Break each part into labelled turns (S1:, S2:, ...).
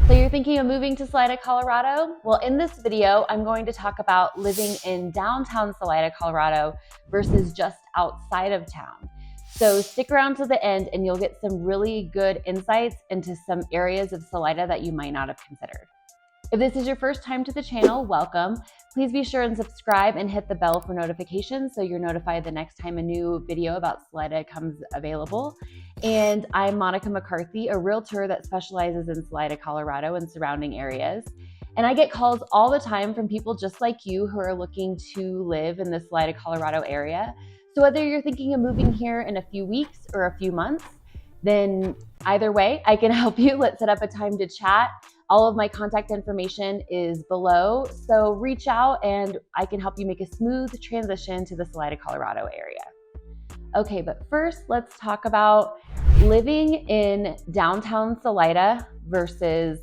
S1: So you're thinking of moving to Salida, Colorado? Well, in this video, I'm going to talk about living in downtown Salida, Colorado versus just outside of town. So stick around to the end and you'll get some really good insights into some areas of Salida that you might not have considered. If this is your first time to the channel, welcome. Please be sure and subscribe and hit the bell for notifications so you're notified the next time a new video about Salida comes available. And I'm Monica McCarthy, a realtor that specializes in Salida, Colorado and surrounding areas. And I get calls all the time from people just like you who are looking to live in the Salida, Colorado area. So whether you're thinking of moving here in a few weeks or a few months, then either way, I can help you. Let's set up a time to chat. All of my contact information is below, so reach out and I can help you make a smooth transition to the Salida, Colorado area. Okay, but first let's talk about living in downtown Salida versus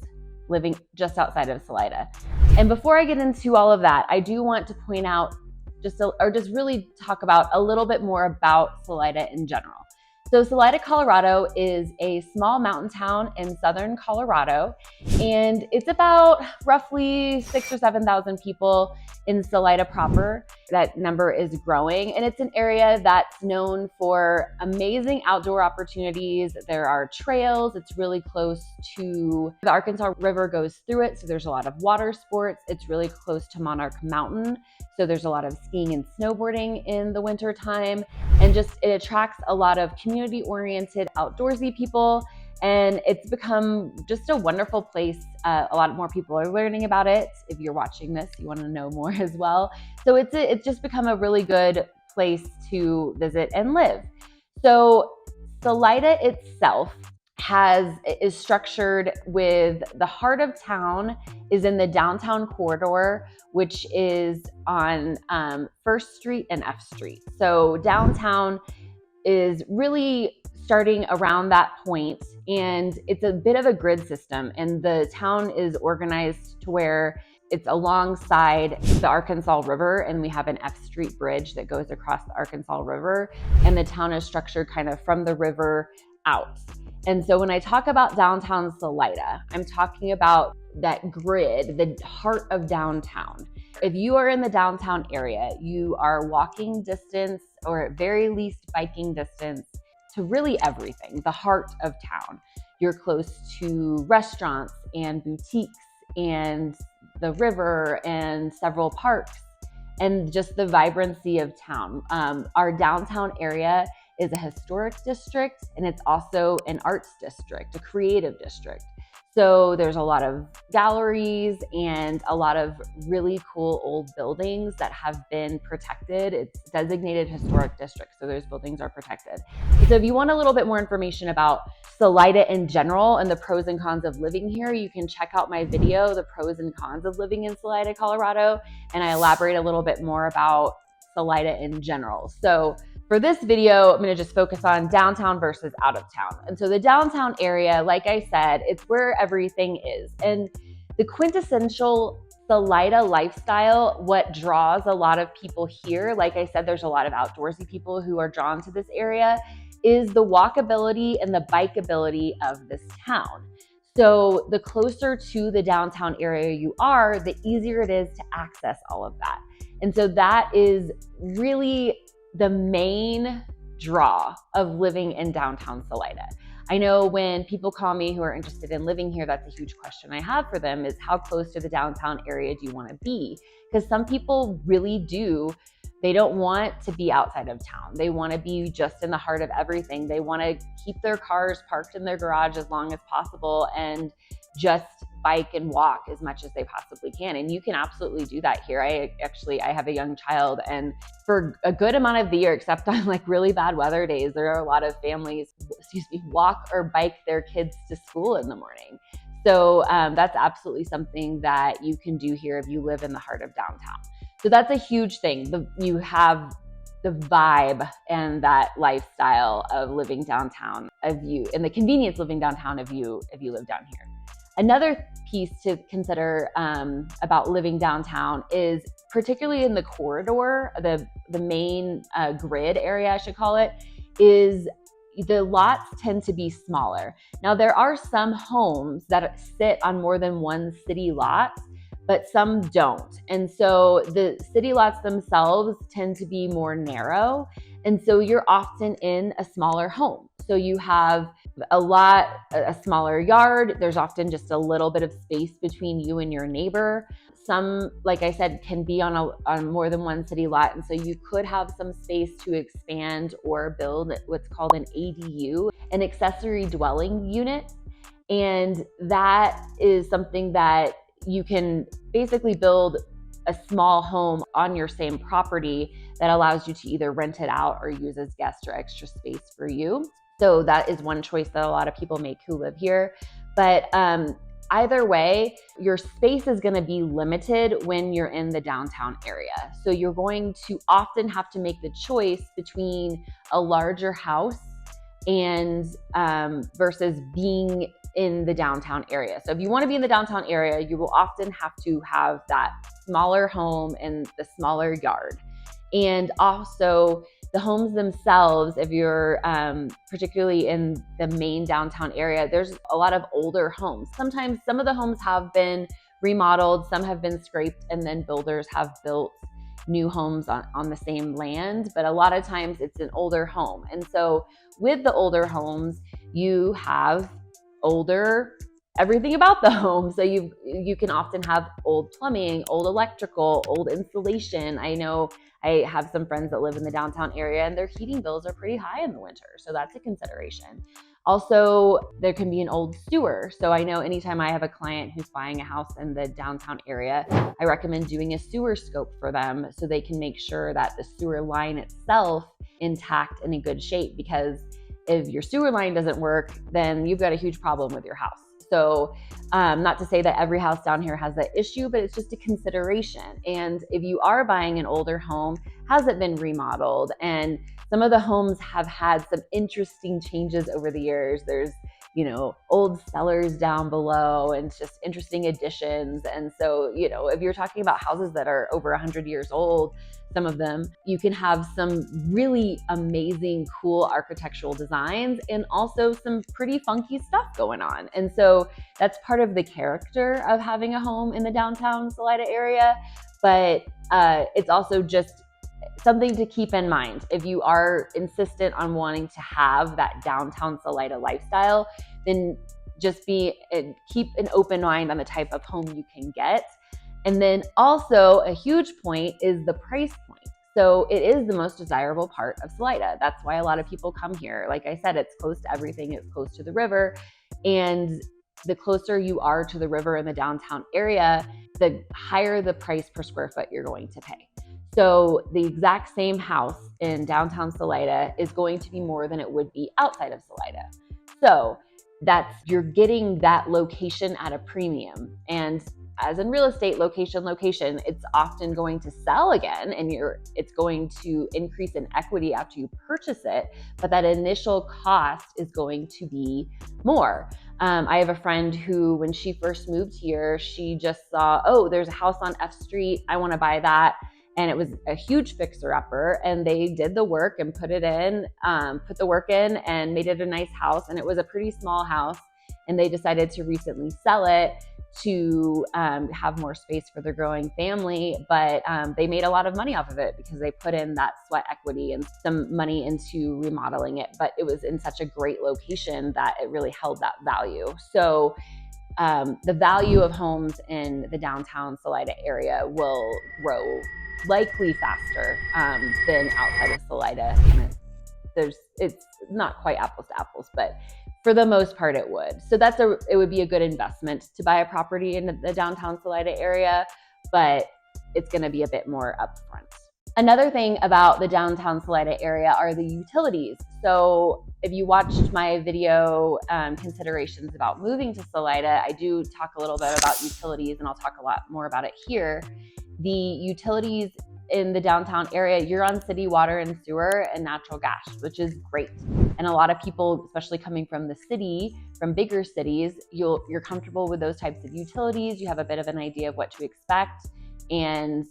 S1: living just outside of Salida. And before I get into all of that, I do want to point out just really talk about a little bit more about Salida in general. So Salida, Colorado is a small mountain town in southern Colorado, and it's about roughly 6,000 or 7,000 people in Salida proper. That number is growing, and it's an area that's known for amazing outdoor opportunities. There are trails. It's really close to the Arkansas River goes through it, so there's a lot of water sports. It's really close to Monarch Mountain, so there's a lot of skiing and snowboarding in the winter time, and just it attracts a lot of community-oriented outdoorsy people, and it's become just a wonderful place. A lot more people are learning about it. If you're watching this, you want to know more as well. So it's just become a really good place to visit and live. So Salida itself is structured with the heart of town is in the downtown corridor, which is on 1st Street and F Street. So downtown is really starting around that point, and it's a bit of a grid system, and the town is organized to where it's alongside the Arkansas River, and we have an F Street bridge that goes across the Arkansas River, and the town is structured kind of from the river out. And so when I talk about downtown Salida, I'm talking about that grid, the heart of downtown. If you are in the downtown area, you are walking distance or at very least biking distance to really everything, the heart of town. You're close to restaurants and boutiques and the river and several parks and just the vibrancy of town. Our downtown area is a historic district, and it's also an arts district, a creative district. So there's a lot of galleries and a lot of really cool old buildings that have been protected. It's designated historic district, so those buildings are protected. So if you want a little bit more information about Salida in general and the pros and cons of living here, you can check out my video, The Pros and Cons of Living in Salida, Colorado, and I elaborate a little bit more about Salida in general. So for this video, I'm going to just focus on downtown versus out of town. And so the downtown area, like I said, it's where everything is. And the quintessential Salida lifestyle, what draws a lot of people here, like I said, there's a lot of outdoorsy people who are drawn to this area, is the walkability and the bikeability of this town. So the closer to the downtown area you are, the easier it is to access all of that. And so that is really the main draw of living in downtown Salida. I know when people call me who are interested in living here, that's a huge question I have for them is how close to the downtown area do you want to be? Because some people really do. They don't want to be outside of town. They want to be just in the heart of everything. They want to keep their cars parked in their garage as long as possible and just bike and walk as much as they possibly can. And you can absolutely do that here. I have a young child, and for a good amount of the year, except on like really bad weather days, there are a lot of families, walk or bike their kids to school in the morning. So that's absolutely something that you can do here if you live in the heart of downtown. So that's a huge thing. You have the vibe and that lifestyle of living downtown and the convenience living downtown if you live down here. Another piece to consider about living downtown is particularly in the corridor, the main grid area, I should call it, is the lots tend to be smaller. Now, there are some homes that sit on more than one city lot, but some don't. And so the city lots themselves tend to be more narrow. And so you're often in a smaller home. So you have a smaller yard. There's often just a little bit of space between you and your neighbor. Some, like I said, can be on more than one city lot. And so you could have some space to expand or build what's called an ADU, an accessory dwelling unit. And that is something that you can basically build a small home on your same property that allows you to either rent it out or use as guest or extra space for you. So that is one choice that a lot of people make who live here. But either way, your space is going to be limited when you're in the downtown area. So you're going to often have to make the choice between a larger house and versus being in the downtown area. So if you want to be in the downtown area, you will often have to have that smaller home and the smaller yard. And also the homes themselves, if you're particularly in the main downtown area, there's a lot of older homes. Sometimes some of the homes have been remodeled, some have been scraped, and then builders have built new homes on the same land, but a lot of times it's an older home. And so with the older homes, you have everything about the home. So you can often have old plumbing, old electrical, old insulation. I know I have some friends that live in the downtown area and their heating bills are pretty high in the winter. So that's a consideration. Also, there can be an old sewer. So I know anytime I have a client who's buying a house in the downtown area, I recommend doing a sewer scope for them so they can make sure that the sewer line itself intact and in good shape, because if your sewer line doesn't work, then you've got a huge problem with your house. So not to say that every house down here has that issue, but it's just a consideration. And if you are buying an older home, has it been remodeled? And some of the homes have had some interesting changes over the years. There's, old cellars down below and just interesting additions. And so, if you're talking about houses that are over 100 years old, some of them, you can have some really amazing, cool architectural designs and also some pretty funky stuff going on. And so that's part of the character of having a home in the downtown Salida area. But it's also just something to keep in mind. If you are insistent on wanting to have that downtown Salida lifestyle, then just keep an open mind on the type of home you can get. And then also a huge point is the price point. So it is the most desirable part of Salida. That's why a lot of people come here. Like I said, it's close to everything. It's close to the river. And the closer you are to the river in the downtown area, the higher the price per square foot you're going to pay. So the exact same house in downtown Salida is going to be more than it would be outside of Salida. So you're getting that location at a premium. And as in real estate, location, it's often going to sell again, and it's going to increase in equity after you purchase it, but that initial cost is going to be more. I have a friend who, when she first moved here, she just saw, oh, there's a house on F Street, I want to buy that. And it was a huge fixer-upper, and they did the work and put the work in and made it a nice house. And it was a pretty small house, and they decided to recently sell it to have more space for their growing family. But they made a lot of money off of it because they put in that sweat equity and some money into remodeling it. But it was in such a great location that it really held that value. So the value of homes in the downtown Salida area will grow likely faster than outside of Salida. It's not quite apples to apples, but for the most part it would. So it would be a good investment to buy a property in the downtown Salida area, but it's going to be a bit more upfront. Another thing about the downtown Salida area are the utilities. So if you watched my video considerations about moving to Salida, I do talk a little bit about utilities, and I'll talk a lot more about it here. The utilities in the downtown area, you're on city water and sewer and natural gas, which is great. And a lot of people, especially coming from the city, from bigger cities, you're comfortable with those types of utilities. You have a bit of an idea of what to expect, and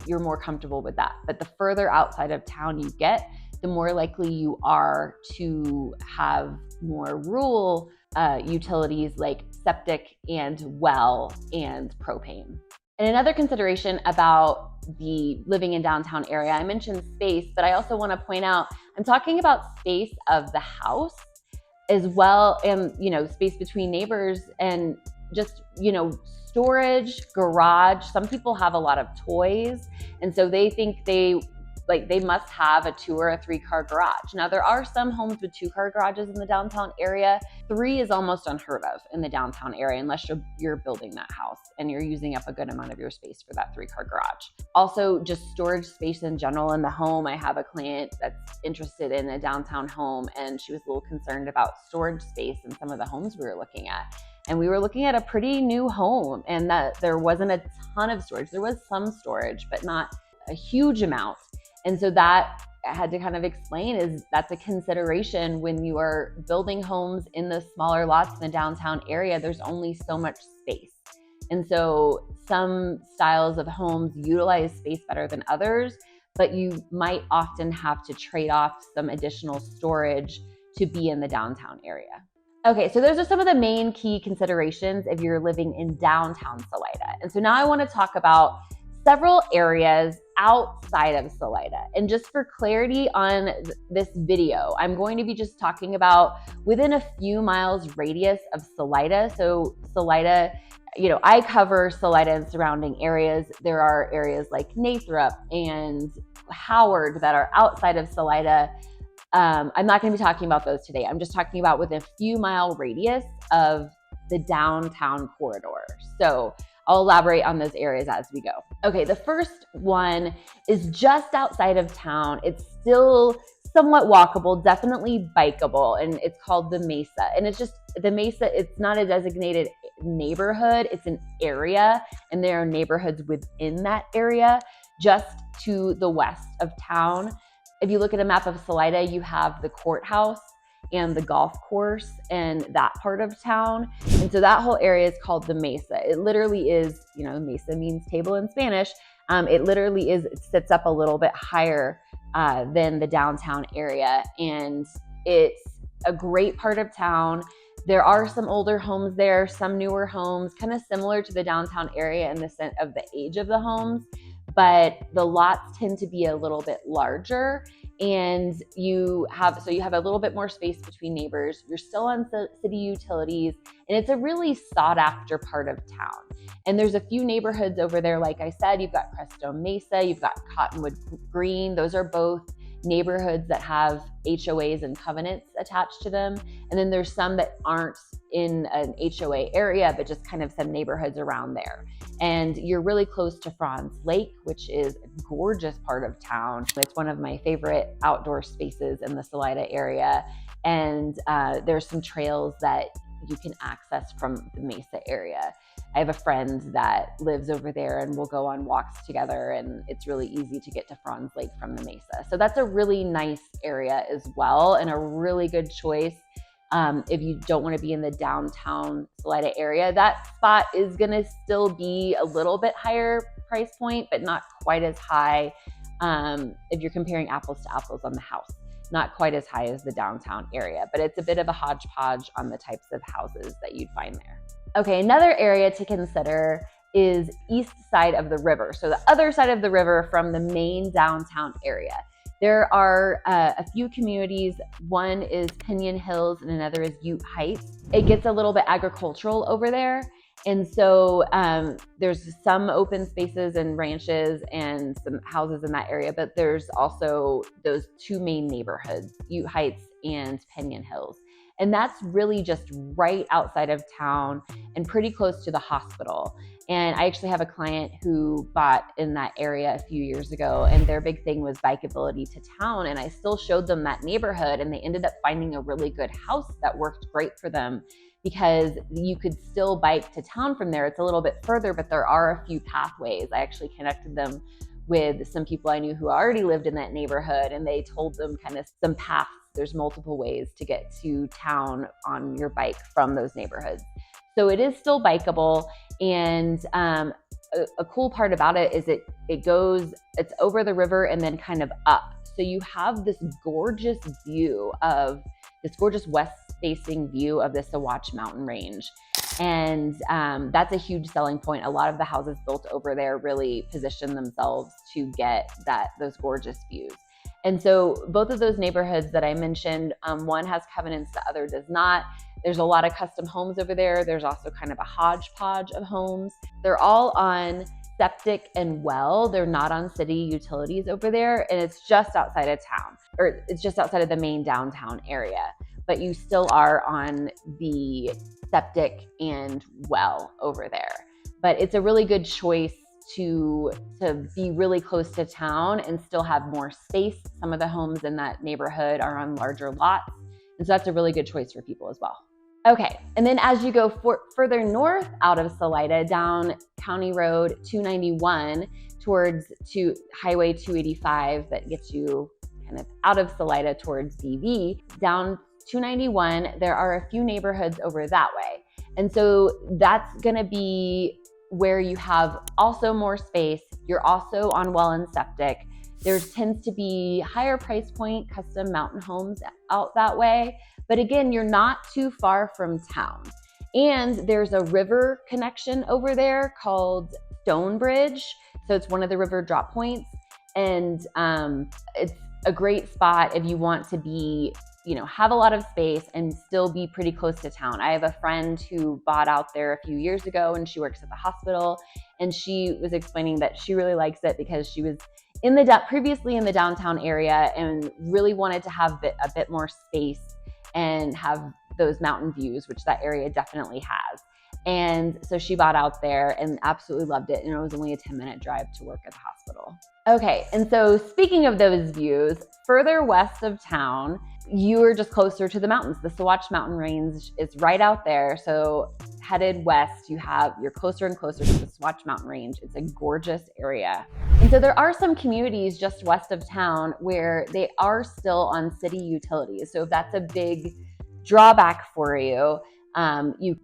S1: you're more comfortable with that. But the further outside of town you get, the more likely you are to have more rural utilities like septic and well and propane. And another consideration about the living in downtown area, I mentioned space, but I also want to point out, I'm talking about space of the house as well, and space between neighbors, and just storage, garage. Some people have a lot of toys, and so they think they must have a 2 or a 3 car garage. Now, there are some homes with 2 car garages in the downtown area. 3 is almost unheard of in the downtown area unless you're building that house and you're using up a good amount of your space for that 3 car garage. Also, just storage space in general in the home. I have a client that's interested in a downtown home, and she was a little concerned about storage space in some of the homes we were looking at. And we were looking at a pretty new home, and that there wasn't a ton of storage. There was some storage, but not a huge amount. And so that I had to kind of explain that's a consideration when you are building homes in the smaller lots in the downtown area. There's only so much space. And so some styles of homes utilize space better than others, but you might often have to trade off some additional storage to be in the downtown area. Okay, so those are some of the main key considerations if you're living in downtown Salida. And so now I want to talk about several areas outside of Salida. And just for clarity on this video, I'm going to be just talking about within a few miles radius of Salida. So Salida, I cover Salida and surrounding areas. There are areas like Nathrop and Howard that are outside of Salida. I'm not going to be talking about those today. I'm just talking about within a few mile radius of the downtown corridor. So I'll elaborate on those areas as we go. Okay, the first one is just outside of town. It's still somewhat walkable, definitely bikeable, and it's called the Mesa. And it's just the Mesa, it's not a designated neighborhood, it's an area, and there are neighborhoods within that area just to the west of town. If you look at a map of Salida, you have the courthouse and the golf course and that part of town. And so that whole area is called the Mesa. It literally is, Mesa means table in Spanish. It literally it sits up a little bit higher than the downtown area. And it's a great part of town. There are some older homes there, some newer homes, kind of similar to the downtown area in the sense of the age of the homes, but the lots tend to be a little bit larger, and you have a little bit more space between neighbors. You're still on city utilities, and it's a really sought after part of town. And there's a few neighborhoods over there. Like I said, you've got Crestone Mesa, you've got Cottonwood Green. Those are both neighborhoods that have HOAs and covenants attached to them. And then there's some that aren't in an HOA area, but just kind of some neighborhoods around there. And you're really close to Franz Lake, which is a gorgeous part of town. It's one of my favorite outdoor spaces in the Salida area. And there's some trails that you can access from the Mesa area. I have a friend that lives over there, and we'll go on walks together, and it's really easy to get to Franz Lake from the Mesa. So that's a really nice area as well, and a really good choice if you don't want to be in the downtown Salida area. That spot is going to still be a little bit higher price point, but not quite as high if you're comparing apples to apples on the house. Not quite as high as the downtown area, but it's a bit of a hodgepodge on the types of houses that you'd find there. Okay, another area to consider is east side of the river. So the other side of the river from the main downtown area. There are a few communities. One is Pinon Hills and another is Ute Heights. It gets a little bit agricultural over there. And so there's some open spaces and ranches and some houses in that area, but there's also those two main neighborhoods, Ute Heights and Pinon Hills. And that's really just right outside of town and pretty close to the hospital. And I actually have a client who bought in that area a few years ago, and their big thing was bikeability to town. And I still showed them that neighborhood, and they ended up finding a really good house that worked great for them because you could still bike to town from there. It's a little bit further, but there are a few pathways. I actually connected them with some people I knew who already lived in that neighborhood, and they told them kind of some paths. There's multiple ways to get to town on your bike from those neighborhoods. So it is still bikeable. And a cool part about it is it's over the river and then kind of up. So you have this gorgeous west-facing view of the Sawatch mountain range. And that's a huge selling point. A lot of the houses built over there really position themselves to get those gorgeous views. And so both of those neighborhoods that I mentioned, one has covenants, the other does not. There's a lot of custom homes over there. There's also kind of a hodgepodge of homes. They're all on septic and well. They're not on city utilities over there. And it's just outside of town, or it's just outside of the main downtown area. But you still are on the septic and well over there. But it's a really good choice to be really close to town and still have more space. Some of the homes in that neighborhood are on larger lots. And so that's a really good choice for people as well. Okay, and then as you go further north out of Salida, down County Road 291 towards Highway 285 that gets you kind of out of Salida towards DV, down 291, there are a few neighborhoods over that way. And so that's gonna be where you have also more space. You're also on well and septic. There tends to be higher price point custom mountain homes out that way. But again, you're not too far from town. And there's a river connection over there called Stonebridge. So it's one of the river drop points. And it's a great spot if you want to be, have a lot of space and still be pretty close to town. I have a friend who bought out there a few years ago, and she works at the hospital. And she was explaining that she really likes it because she was previously in the downtown area and really wanted to have a bit more space and have those mountain views, which that area definitely has. And so she bought out there and absolutely loved it. And it was only a 10-minute drive to work at the hospital. Okay, and so speaking of those views, further west of town, you are just closer to the mountains. The Sawatch mountain range is right out there. So headed west, you're closer and closer to the Sawatch mountain range. It's a gorgeous area. And so there are some communities just west of town where they are still on city utilities. So if that's a big drawback for you,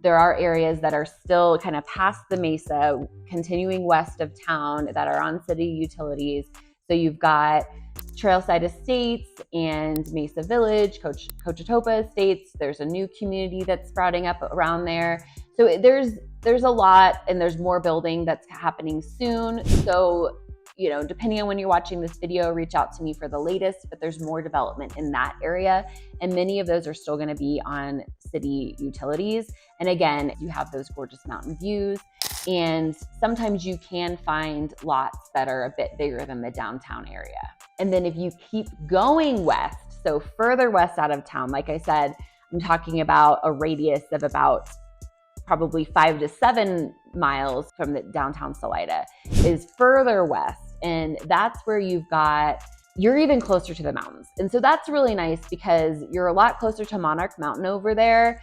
S1: there are areas that are still kind of past the Mesa, continuing west of town, that are on city utilities. So you've got Trailside Estates and Mesa Village, Cochetopa Estates. There's a new community that's sprouting up around there. So there's a lot, and there's more building that's happening soon. So, depending on when you're watching this video, reach out to me for the latest, but there's more development in that area. And many of those are still gonna be on city utilities. And again, you have those gorgeous mountain views. And sometimes you can find lots that are a bit bigger than the downtown area. And then if you keep going west, so further west out of town, like I said, I'm talking about a radius of about probably 5 to 7 miles from the downtown Salida, is further west. And that's where you're even closer to the mountains. And so that's really nice because you're a lot closer to Monarch Mountain over there.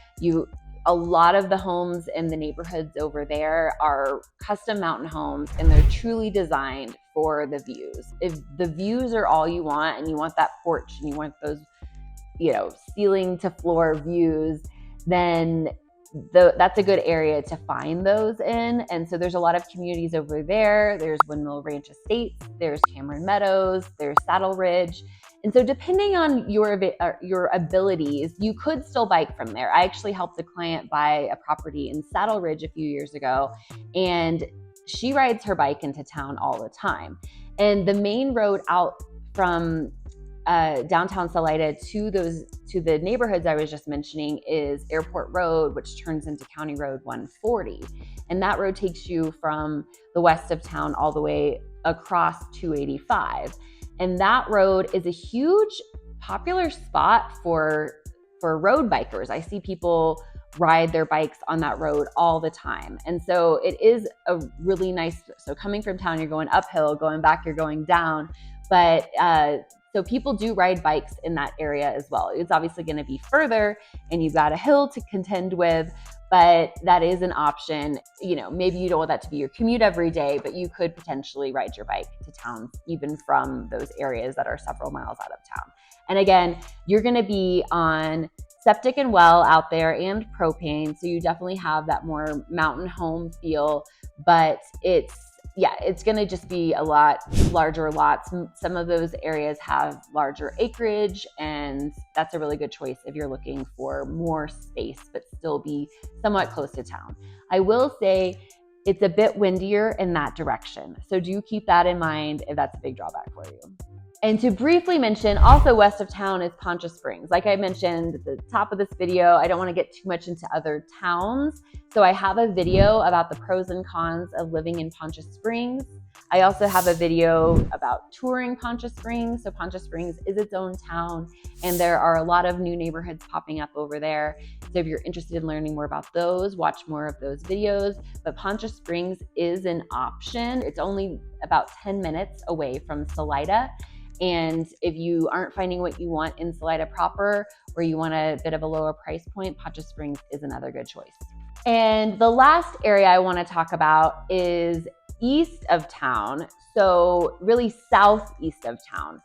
S1: A lot of the homes in the neighborhoods over there are custom mountain homes, and they're truly designed for the views. If the views are all you want, and you want that porch and you want those, ceiling to floor views, then that's a good area to find those in. And so there's a lot of communities over there. There's Windmill Ranch Estates, there's Cameron Meadows, there's Saddle Ridge. And so depending on your abilities, you could still bike from there. I actually helped a client buy a property in Saddle Ridge a few years ago, and she rides her bike into town all the time. And the main road out from downtown Salida to the neighborhoods I was just mentioning is Airport Road, which turns into County Road 140. And that road takes you from the west of town all the way across 285. And that road is a huge popular spot for road bikers. I see people ride their bikes on that road all the time. And so it is a really nice, so coming from town, you're going uphill, going back, you're going down. But so people do ride bikes in that area as well. It's obviously going to be further, and you've got a hill to contend with, but that is an option. Maybe you don't want that to be your commute every day, but you could potentially ride your bike to town even from those areas that are several miles out of town. And again, you're going to be on septic and well out there and propane. So you definitely have that more mountain home feel, but it's yeah, it's gonna just be a lot larger lots. Some of those areas have larger acreage, and that's a really good choice if you're looking for more space, but still be somewhat close to town. I will say it's a bit windier in that direction. So do keep that in mind if that's a big drawback for you. And to briefly mention, also west of town is Poncha Springs. Like I mentioned at the top of this video, I don't want to get too much into other towns. So I have a video about the pros and cons of living in Poncha Springs. I also have a video about touring Poncha Springs. So Poncha Springs is its own town, and there are a lot of new neighborhoods popping up over there. So if you're interested in learning more about those, watch more of those videos. But Poncha Springs is an option. It's only about 10 minutes away from Salida. And if you aren't finding what you want in Salida proper, or you want a bit of a lower price point, Poncha Springs is another good choice. And the last area I want to talk about is east of town. So really southeast of town.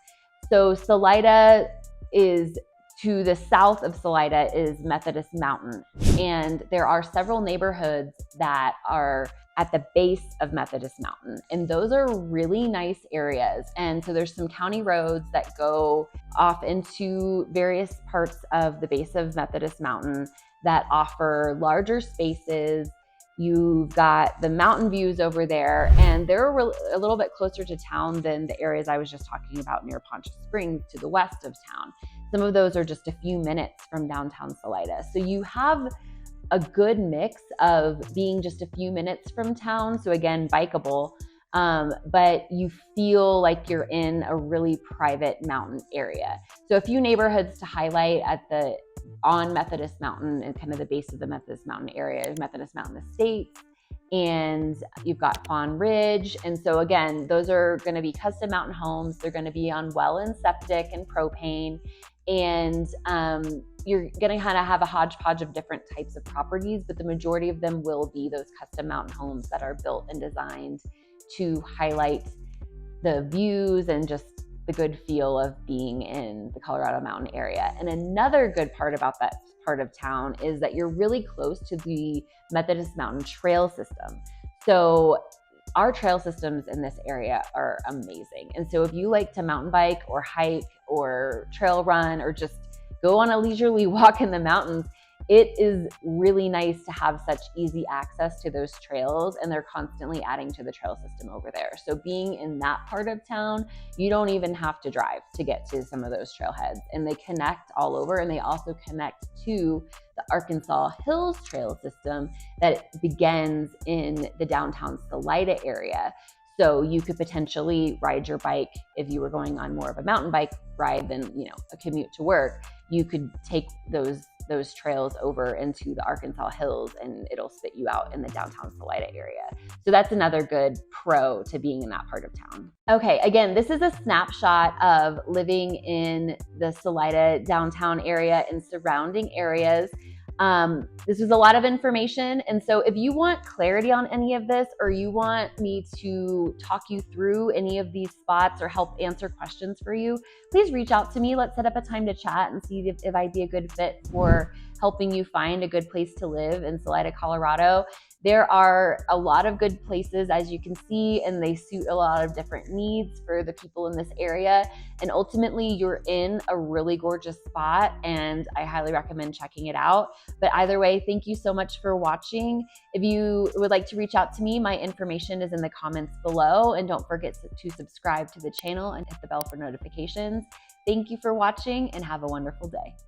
S1: So Salida is, to the south of Salida is Methodist Mountain. And there are several neighborhoods that are at the base of Methodist Mountain. And those are really nice areas. And so there's some county roads that go off into various parts of the base of Methodist Mountain that offer larger spaces. You've got the mountain views over there, and they're a little bit closer to town than the areas I was just talking about near Poncha Springs to the west of town. Some of those are just a few minutes from downtown Salida. So you have a good mix of being just a few minutes from town. So again, bikeable, but you feel like you're in a really private mountain area. So a few neighborhoods to highlight on Methodist Mountain and kind of the base of the Methodist Mountain area, Methodist Mountain Estates, and you've got Fawn Ridge. And so again, those are going to be custom mountain homes. They're going to be on well and septic and propane. And you're going to kind of have a hodgepodge of different types of properties, but the majority of them will be those custom mountain homes that are built and designed to highlight the views and just the good feel of being in the Colorado Mountain area. And another good part about that part of town is that you're really close to the Methodist Mountain trail system. So our trail systems in this area are amazing. And so if you like to mountain bike or hike or trail run or just go on a leisurely walk in the mountains, it is really nice to have such easy access to those trails, and they're constantly adding to the trail system over there. So being in that part of town, you don't even have to drive to get to some of those trailheads, and they connect all over, and they also connect to the Arkansas Hills trail system that begins in the downtown Salida area. So you could potentially ride your bike if you were going on more of a mountain bike ride than, a commute to work. You could take those trails over into the Arkansas Hills, and it'll spit you out in the downtown Salida area. So that's another good pro to being in that part of town. Okay, again, this is a snapshot of living in the Salida downtown area and surrounding areas. This is a lot of information. And so if you want clarity on any of this, or you want me to talk you through any of these spots or help answer questions for you, please reach out to me. Let's set up a time to chat and see if I'd be a good fit for helping you find a good place to live in Salida, Colorado. There are a lot of good places, as you can see, and they suit a lot of different needs for the people in this area. And ultimately, you're in a really gorgeous spot, and I highly recommend checking it out. But either way, thank you so much for watching. If you would like to reach out to me, my information is in the comments below. And don't forget to subscribe to the channel and hit the bell for notifications. Thank you for watching, and have a wonderful day.